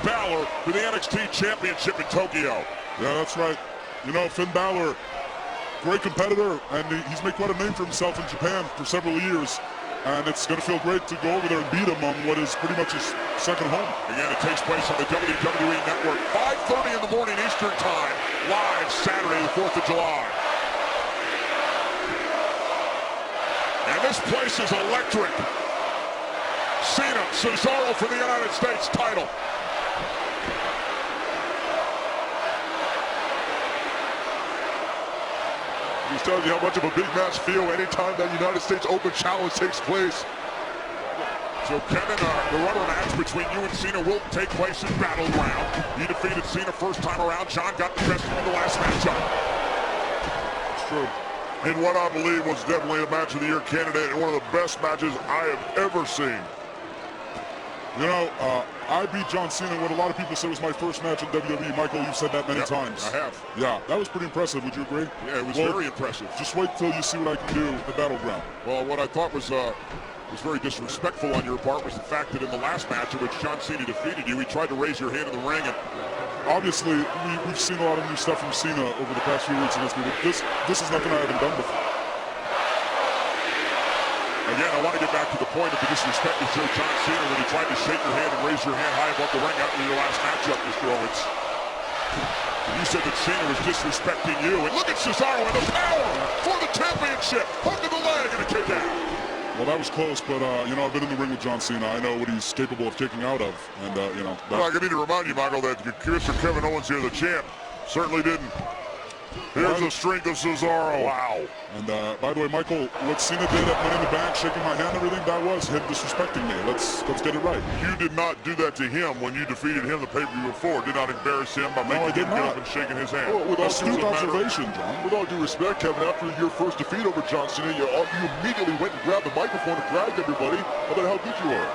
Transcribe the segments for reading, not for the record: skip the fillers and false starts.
Balor for the NXT Championship in Tokyo. Yeah, that's right. You know, Finn Balor, great competitor, and he's made quite a name for himself in Japan for several years. And it's going to feel great to go over there and beat him on what is pretty much his second home. Again, it takes place on the WWE Network, 5:30 in the morning Eastern Time, live Saturday, the 4th of July. And this place is electric. Cena, Cesaro for the United States title. He's telling you how much of a big match feel anytime that United States Open Challenge takes place. So Kevin, the rubber match between you and Cena will take place in Battleground. You defeated Cena first time around. John got the best of him in the last matchup. It's true. In what I believe was definitely a match of the year candidate and one of the best matches I have ever seen. You know, I beat John Cena in what a lot of people say was my first match in WWE. Michael, you've said that many times. I have. Yeah, that was pretty impressive. Would you agree? Yeah, it was very impressive. Just wait till you see what I can do at Battleground. Well, what I thought was very disrespectful on your part was the fact that in the last match in which John Cena defeated you, he tried to raise your hand in the ring. And obviously, we've seen a lot of new stuff from Cena over the past few weeks against me, but this is nothing I haven't done before. Again, I want to get back to the point of the disrespect you showed John Cena when he tried to shake your hand and raise your hand high above the ring after your last matchup, Mr. Owens. You said that Cena was disrespecting you, and look at Cesaro and the power for the championship. Hook to the leg and a kick out. Well, that was close, but, you know, I've been in the ring with John Cena. I know what he's capable of kicking out of, and, you know. Well, I need to remind you, Michael, that Mr. Kevin Owens here, the champ, certainly didn't. Here's the strength of Cesaro. Wow. And, by the way, Michael, what Cena did at Money in the Bank, shaking my hand and everything, that was him disrespecting me. Let's get it right. You did not do that to him when you defeated him the pay-per-view before. Did not embarrass him by making him get up and shaking his hand. Well, with astute observation, John. With all due respect, Kevin, after your first defeat over John Cena, you immediately went and grabbed the microphone and bragged to everybody about how good you are.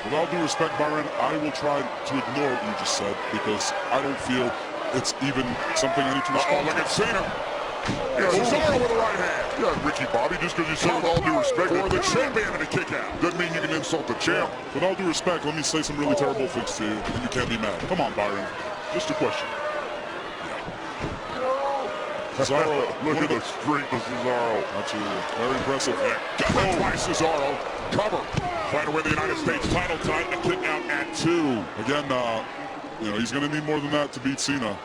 With all due respect, Byron, I will try to ignore what you just said because I don't feel it's even something I need to respond. Oh, look at Cena. Yeah, Cesaro with the right hand. Yeah, Ricky Bobby, just because you said with all due respect for the champion and a kick out. Doesn't mean you can insult the champ. With all due respect, let me say some really terrible things to you, and you can't be mad. Come on, Byron. Just a question. Cesaro, look at the strength of Cesaro. Absolutely. Very impressive. Got that by Cesaro. Cover. Trying to win the United States title tonight. A kick out at 2. Again, you know, he's going to need more than that to beat Cena.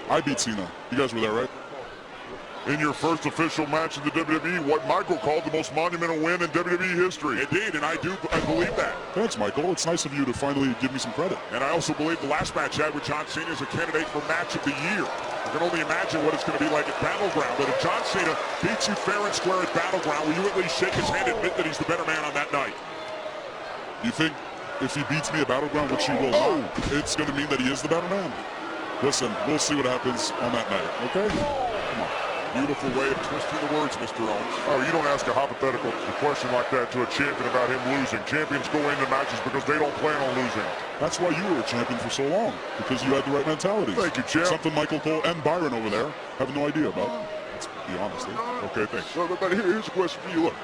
I beat Cena. You guys were there, right? In your first official match in the WWE, what Michael called the most monumental win in WWE history. Indeed, and I believe that. Thanks, Michael. It's nice of you to finally give me some credit. And I also believe the last match I had with John Cena is a candidate for match of the year. I can only imagine what it's going to be like at Battleground. But if John Cena beats you fair and square at Battleground, will you at least shake his hand and admit that he's the better man on that night? You think if he beats me at Battleground, which he will not, it's going to mean that he is the better man? Listen, we'll see what happens on that night, okay? Come on. Beautiful way of twisting the words, Mr. Owens. Oh, you don't ask a hypothetical question like that to a champion about him losing. Champions go into matches because they don't plan on losing. That's why you were a champion for so long, because you had the right mentality. Thank you, champ. Something Michael Cole and Byron over there have no idea about. Let's be honest. Okay, thanks. But here's a question for you. Look,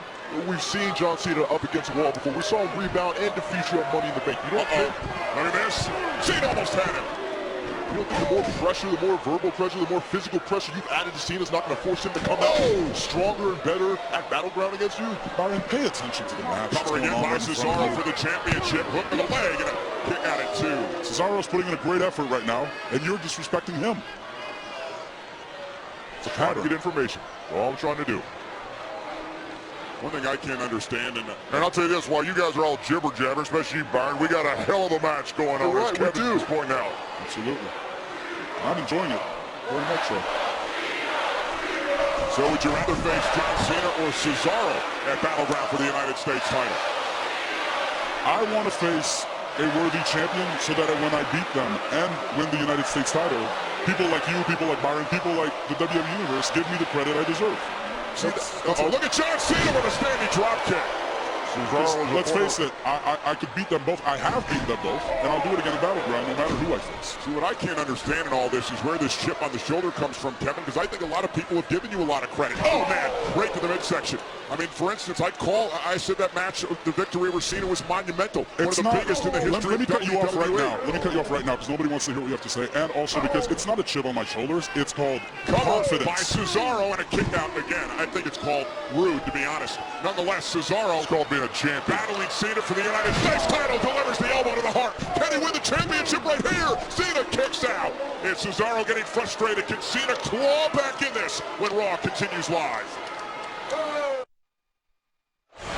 we've seen John Cena up against the wall before. We saw him rebound and defeat you at Money in the Bank. You don't think? Look at this. Cena almost had him. You don't think the more pressure, the more verbal pressure, the more physical pressure you've added to Cena is not going to force him to come out stronger and better at Battleground against you? Byron, pay attention to the match. Covering in by Cesaro for the championship. Hook to the leg and a kick out at 2. Cesaro's putting in a great effort right now, and you're disrespecting him. It's a pattern. Get information. All I'm trying to do. One thing I can't understand, and I'll tell you this, while you guys are all jibber-jabber, especially you, Byron, we got a hell of a match going on. Right, as Kevin is pointing out. Absolutely. I'm enjoying it. Very much so. So would you rather face John Cena or Cesaro at Battleground for the United States title? I want to face a worthy champion so that when I beat them and win the United States title, people like you, people like Byron, people like the WWE Universe give me the credit I deserve. Look at John Cena with a standing drop kick. Let's face it, I could beat them both. I have beaten them both, and I'll do it again in Battleground no matter who I face. See, what I can't understand in all this is where this chip on the shoulder comes from, Kevin, because I think a lot of people have given you a lot of credit. Oh, man, right to the midsection. I mean, for instance, I said that match, the victory over Cena was monumental. It's one of the biggest in the history let me of cut you off right WWE. now. Let me cut you off right now because nobody wants to hear what you have to say. And also because it's not a chip on my shoulders. It's called confidence. By Cesaro and a kick out again. I think it's called rude, to be honest. Nonetheless, Cesaro, It's called being a champion. battling Cena for the United States title, delivers the elbow to the heart. Can he win the championship right here? Cena kicks out. It's Cesaro getting frustrated. Can Cena claw back in this when Raw continues live?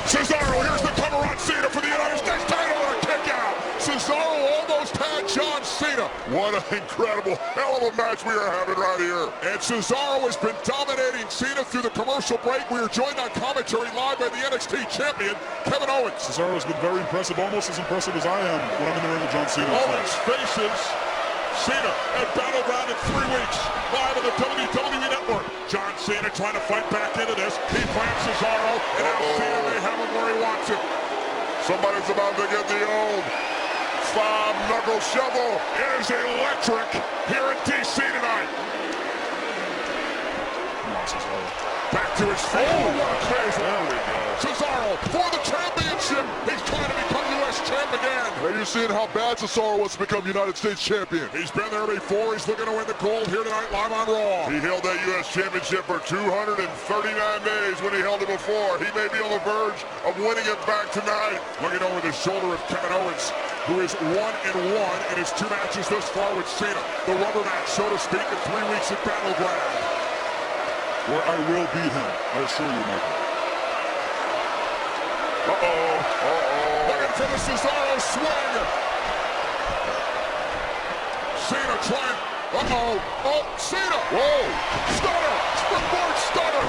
Cesaro, here's the cover on Cena for the United States title and a kick out. Cesaro almost had John Cena. What an incredible, hell of a match we are having right here. And Cesaro has been dominating Cena through the commercial break. We are joined on commentary live by the NXT champion, Kevin Owens. Cesaro has been very impressive, almost as impressive as I am when I'm in the ring with John Cena. Owens faces Cena at Battleground in 3 weeks, live on the WWE Network. John Cena trying to fight back into this. He plants Cesaro, and now Cena may have him where he wants him. Somebody's about to get the old five-knuckle shovel. It is electric here in DC tonight. Back to his feet. Oh, what a crazy. There we go. Cesaro for the championship. He's trying to become U.S. champ again. Now you're seeing how bad Cesaro wants to become United States champion. He's been there before. He's looking to win the gold here tonight live on Raw. He held that U.S. championship for 239 days when he held it before. He may be on the verge of winning it back tonight. Looking over the shoulder of Kevin Owens, who is 1-1 in his 2 matches thus far with Cena. The rubber match, so to speak, in 3 weeks at Battleground. Where I will beat him, I assure you, Michael. Looking for the Cesaro swing. Cena trying. Oh, Cena. Whoa. Stunner. Springboard stunner.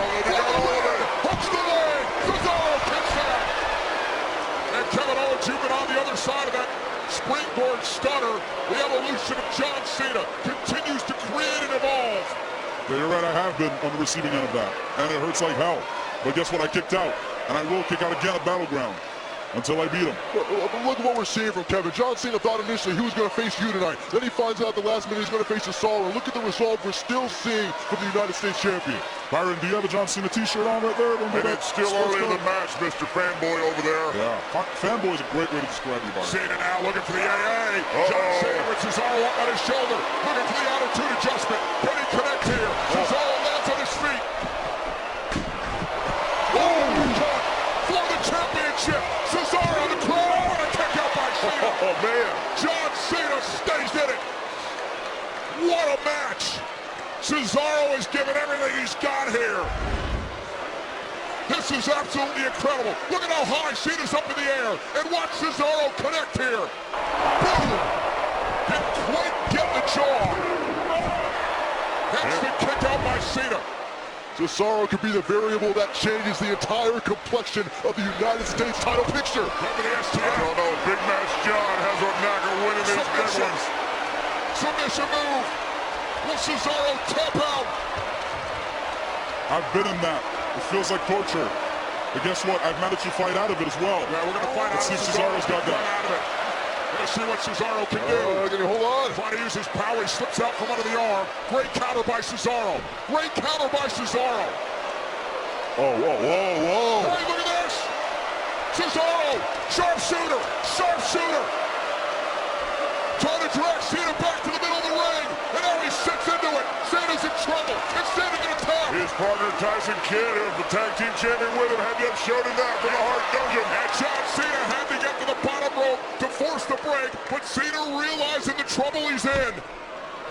Hooks the leg. Cesaro kicks out. And Kevin Owens, you've been on the other side of that springboard stunner. The evolution of John Cena continues to create and evolve. Yeah, you're right, I have been on the receiving end of that. And it hurts like hell. But guess what? I kicked out. And I will kick out again at Battleground until I beat him. Look at what we're seeing from Kevin. John Cena thought initially he was going to face you tonight. Then he finds out the last minute he's going to face Cesaro. Look at the result we're still seeing from the United States champion. Byron, do you have a John Cena t-shirt on right there? And it's still early in the match, Mr. Fanboy over there. Yeah, fanboy is a great way to describe you, Byron. Cena now looking for the AA. John Cena with Cesaro up on his shoulder. Looking for the attitude adjustment. Can he connect here? Cesaro lands on his feet. For the championship. Cesaro the crowd and a kick out by Cena. Oh, man. John Cena stays in it. What a match. Cesaro has given everything he's got here. This is absolutely incredible. Look at how high Cena's up in the air. And watch Cesaro connect here. Boom. Didn't quite get the jaw. That's the kick out by Cena. Cesaro could be the variable that changes the entire complexion of the United States title picture. I don't know. Big Match John has a knack of winning these big ones. Submission move. Will Cesaro tap out? I've been in that. It feels like torture. But guess what? I've managed to fight out of it as well. Yeah, we're going to find out Let's see if if Cesaro's got that. out of it. Let's see what Cesaro can do. Hold on. Trying to use his power. He slips out from under the arm. Great counter by Cesaro. Great counter by Cesaro. Oh, whoa. Hey, look at this. Cesaro. Sharpshooter. Sharpshooter. Trying to drag Cena back to the middle of the ring. And now he sits into it. Cena's in trouble. It's Cena going to tap. His partner Tyson Kidd, the tag team champion with him, had to have showed him that from the Hart Dungeon. And John Cena had to get to the bottom rope to force the break, but Cena realizing the trouble he's in.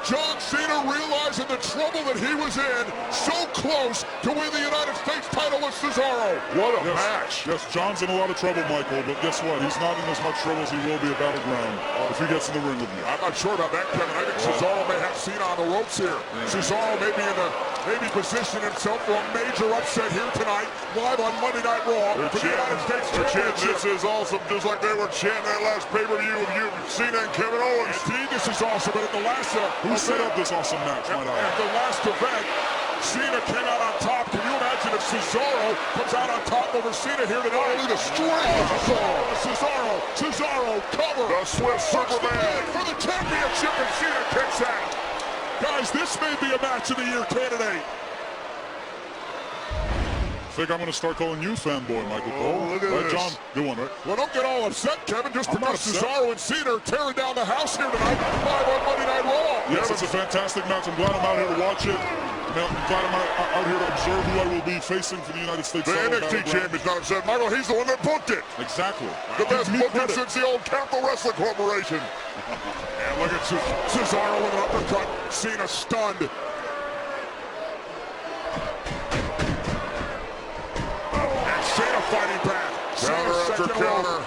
John Cena realizing the trouble that he was in, so close to win the United States title with Cesaro. What a match. Yes, John's in a lot of trouble, Michael, but guess what? He's not in as much trouble as he will be at Battleground if he gets in the ring with me. I'm not sure about that, Kevin. I think Cesaro may have Cena on the ropes here. Cesaro may be positioning himself for a major upset here tonight, live on Monday Night Raw for the United States Championship. This is awesome, just like they were chanting that last pay-per-view with you, Cena and Kevin Owens. Indeed, this is awesome, but at the last Who set up this awesome match, might I? At the last event, Cena came out on top. Can you imagine if Cesaro comes out on top over Cena here tonight? Look at the strength of Cesaro, cover. The Swiss Superman. For the championship, and Cena kicks out. Guys, this may be a match of the year candidate. think I'm going to start calling you fanboy, Michael Cole. Look at right, this. John? Good one, right? Well, don't get all upset, Kevin, just I'm because not upset. Cesaro and Cena are tearing down the house here tonight live on Monday Night Raw. Yes, it's a fantastic match. I'm glad I'm out here to watch it. I'm glad I'm out here to observe who I will be facing for the United States. The NXT champion's not upset. Michael, he's the one that booked it. Exactly. The best Me booking credit. since the old Capital Wrestling Corporation. And look at Cesaro with an uppercut. Cena stunned. And Cena fighting back. Counter after counter.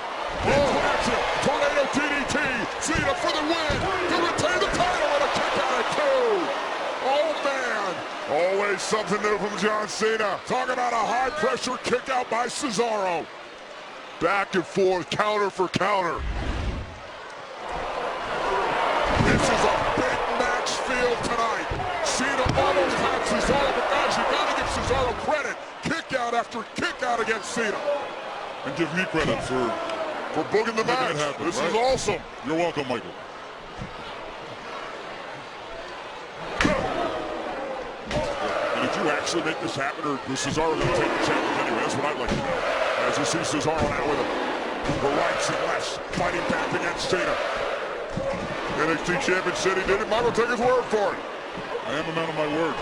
Tornado DDT. Cena for the win. To retain the title and a kick out at 2. Oh, man. Always something new from John Cena. Talk about a high-pressure kick out by Cesaro. Back and forth, counter for counter. This is a big match field tonight. Cena almost had Cesaro, but guys, you gotta give Cesaro credit. Kick out after kick out against Cena. And give me credit for booking the making match. it happen. This right? is awesome. You're welcome, Michael. And did you actually make this happen, or was Cesaro going to take the challenge anyway? That's what I'd like to know. As you see Cesaro now with the rights and lefts, fighting back against Cena. NXT champion said he did it. Michael, take his word for it. I am a man of my word.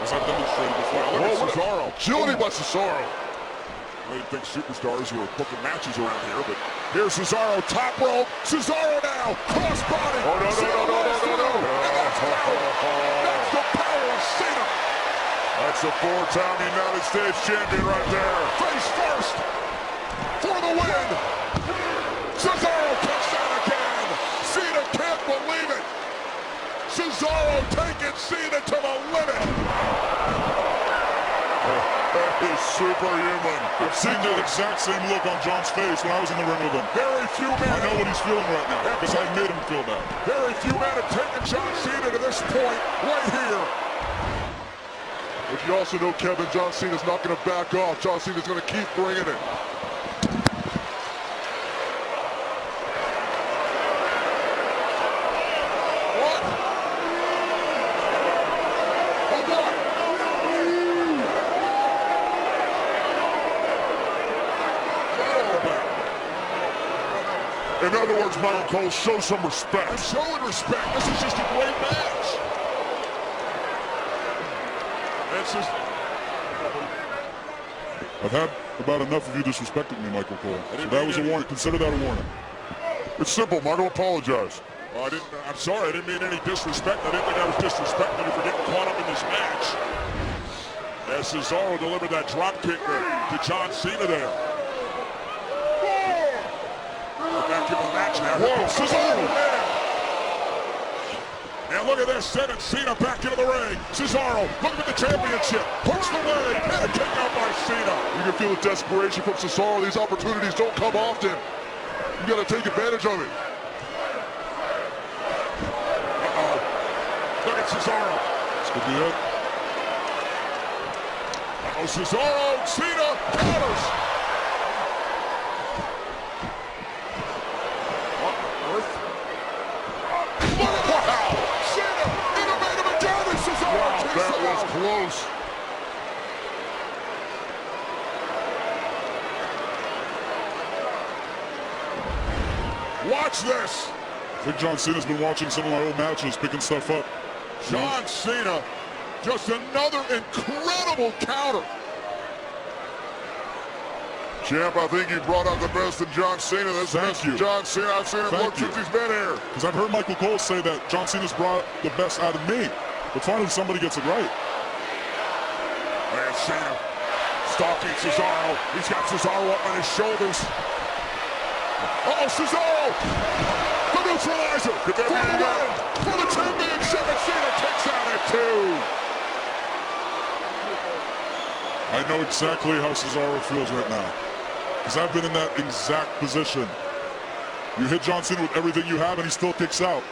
As I've demonstrated before. Look at Cesaro. Agility by Cesaro. I didn't think superstars were booking matches around here, but here's Cesaro, top rope. Cesaro now, crossbody. Oh, no. That's the power of Cena. That's a 4-time United States champion right there. Face first for the win. Cesaro kicks out again. Cena can't believe it. Cesaro taking Cena to the limit. That is superhuman. I've seen the exact same look on John's face when I was in the ring with him. Very few men. I know what he's feeling right now because I made him feel that. Very few men have taken John Cena to this point right here. But you also know, Kevin, John Cena's not going to back off. John Cena's going to keep bringing it. What? Oh, what? In other words, Michael Cole, show some respect. I'm showing respect. This is just a great match. This is... I've had about enough of you disrespecting me, Michael Cole. So that was a warning. Consider that a warning. It's simple, Michael. Apologize. Oh, I'm sorry. I didn't mean any disrespect. I didn't think I was disrespecting you for getting caught up in this match. As Cesaro delivered that drop kick to John Cena there. We're back in the match now. Whoa, Cesaro! And look at this, sending Cena back into the ring. Cesaro, looking at the championship. Hooks the leg, and a kick out by Cena. You can feel the desperation from Cesaro. These opportunities don't come often. You got to take advantage of it. Look at Cesaro. This could be it. Cesaro, Cena, counters. What on earth? Look at that! Cena, innovative again, and Cesaro kicks That him was out. close. Watch this. I think John Cena's been watching some of my old matches, picking stuff up. John Cena, just another incredible counter. Champ, I think you brought out the best in John Cena. That's the best you. John Cena I've seen him Thank look you. since he's been here. Because I've heard Michael Cole say that John Cena's brought the best out of me. But finally somebody gets it right. And Cena stalking Cesaro. He's got Cesaro up on his shoulders. Uh-oh, Cesaro! The neutralizer! For the win! For the championship, and Cena takes out at 2. I know exactly how Cesaro feels right now. Because I've been in that exact position. You hit John Cena with everything you have and he still kicks out.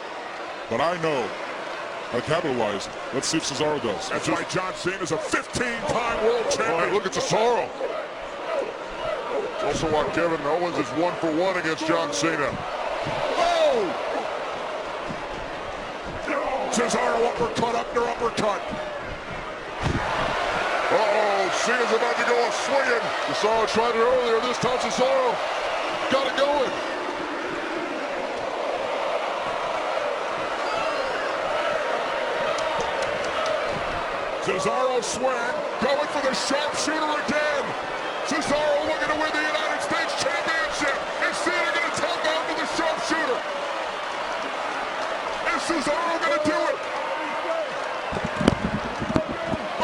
But I know I capitalized. Let's see if Cesaro does. That's right, John Cena's a 15-time world All champion. right, look at Cesaro. It's also why Kevin Owens is 1-for-1 against John Cena. Oh! Cesaro uppercut, uppercut. Uh-oh, Cena's about to go off swinging. Cesaro tried it earlier. This time Cesaro got it going. Cesaro swing, going for the sharpshooter again. Cesaro looking to win the United States Championship. Is Cena going to tap out for the sharpshooter? Is Cesaro going to do it?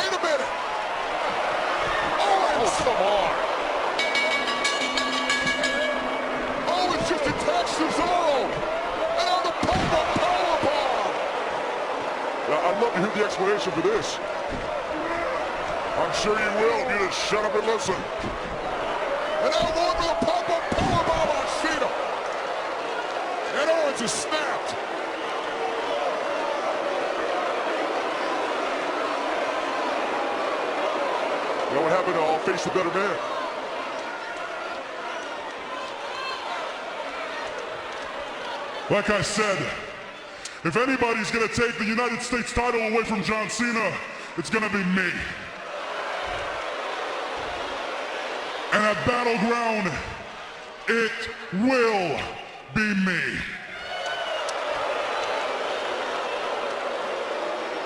Wait a minute. Oh, come on. Oh, it's just attached Cesaro. And on the pop-up powerbomb. Now, I'd love to hear the explanation for this. I'm sure you will. You just shut up and listen. And now going for the pop-up powerbomb on Cena. And Owens is snapped. You know what happened? I'll face the better man. Like I said, if anybody's gonna take the United States title away from John Cena, it's gonna be me. And at Battleground, it will be me.